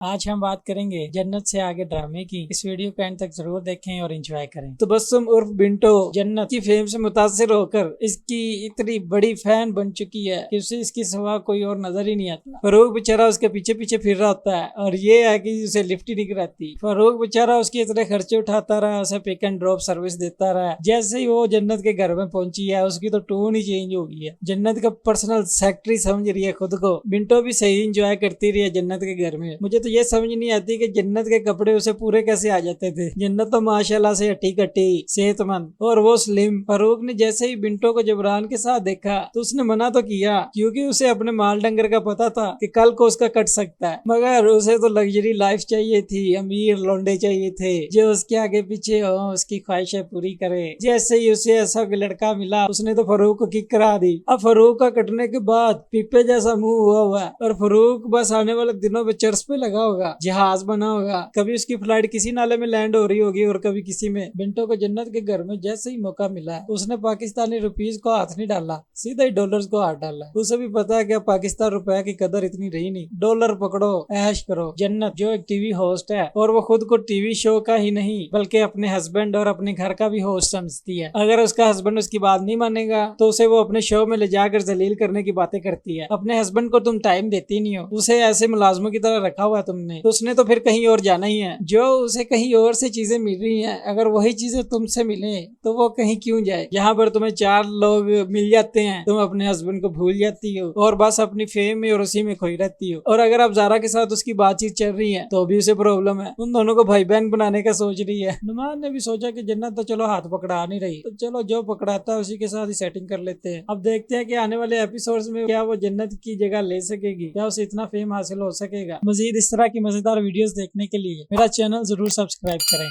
आज हम बात करेंगे जन्नत से आगे ड्रामे की। इस वीडियो को एंड तक जरूर देखें और एंजॉय करें। तबस्सुम उर्फ बिंटो जन्नत की फेम से मुतासिर होकर इसकी इतनी बड़ी फैन बन चुकी है कि उसे इसकी सिवा कोई और नजर ही नहीं आता। फरूक बेचारा उसके पीछे पीछे फिर रहा होता है और ये है कि उसे लिफ्ट ही नहीं कराती। फरूक बेचारा उसके इतने खर्चे उठाता रहा, उसे पिक एंड ड्रॉप सर्विस देता रहा। जैसे ही वो जन्नत के घर में पहुंची है उसकी तो टोन ही चेंज हो गई है। जन्नत का पर्सनल सेक्रेटरी समझ रही है खुद को। बिंटो भी सही इंजॉय करती रही है जन्नत के घर में। मुझे तो ये समझ नहीं आती कि जन्नत के कपड़े उसे पूरे कैसे आ जाते थे। जन्नत तो माशाल्लाह से हट्टी कट्टी सेहतमंद और वो स्लिम। फरूक ने जैसे ही बिंटो को जबरान के साथ देखा तो उसने मना तो किया, क्योंकि उसे अपने माल डंगर का पता था कि कल को उसका कट सकता है, मगर उसे तो लग्जरी लाइफ चाहिए थी, अमीर लौंडे चाहिए थे जो उसके आगे पीछे हो, उसकी ख्वाहिशें पूरी करे। जैसे ही उसे ऐसा कोई लड़का मिला उसने तो फरूक को किक करा दी। अब फरूक का कटने के बाद पीपे जैसा मुंह हुआ है और फरूक बस आने वाले दिनों में चर्च पे लगा होगा, जहाज बना होगा। कभी उसकी फ्लाइट किसी नाले में लैंड हो रही होगी और कभी किसी में। बिंटो को जन्नत के घर में जैसे ही मौका मिला उसने पाकिस्तानी रुपीज को हाथ नहीं डाला, सीधा ही डॉलर्स को हाथ डाला। उसे भी पता है कि पाकिस्तान रुपए की कदर इतनी रही नहीं। डॉलर पकड़ो, ऐश करो। जन्नत जो एक टीवी होस्ट है और वो खुद को टीवी शो का ही नहीं बल्कि अपने हस्बैंड और अपने घर का भी होस्ट समझती है। अगर उसका हस्बैंड उसकी बात नहीं मानेगा तो उसे वो अपने शो में ले जाकर जलील करने की बातें करती है। अपने हस्बैंड को तुम टाइम देती नहीं हो, उसे ऐसे मुलाजमों की तरह रखा हुआ तुमने, तो उसने तो फिर कहीं और जाना ही है। जो उसे कहीं और से चीजें मिल रही हैं, अगर वही चीजें तुमसे मिले तो वो कहीं क्यों जाए। यहाँ पर तुम्हें 4 लोग मिल जाते हैं, तुम अपने हस्बैंड को भूल जाती हो और बस अपनी फेम में और उसी में खोई रहती हो। और अगर अब जारा के साथ उसकी बातचीत चल रही है तो भी उसे प्रॉब्लम है। उन दोनों को भाई बहन बनाने का सोच रही है। नुमान ने भी सोचा कि जन्नत तो चलो हाथ पकड़ा नहीं रही, तो चलो जो पकड़ाता है उसी के साथ ही सेटिंग कर लेते हैं। अब देखते हैं कि आने वाले एपिसोड्स में क्या वो जन्नत की जगह ले सकेगी, क्या उसे इतना फेम हासिल हो सकेगा। मजीद इस तरह की मजेदार वीडियोस देखने के लिए मेरा चैनल जरूर सब्सक्राइब करें।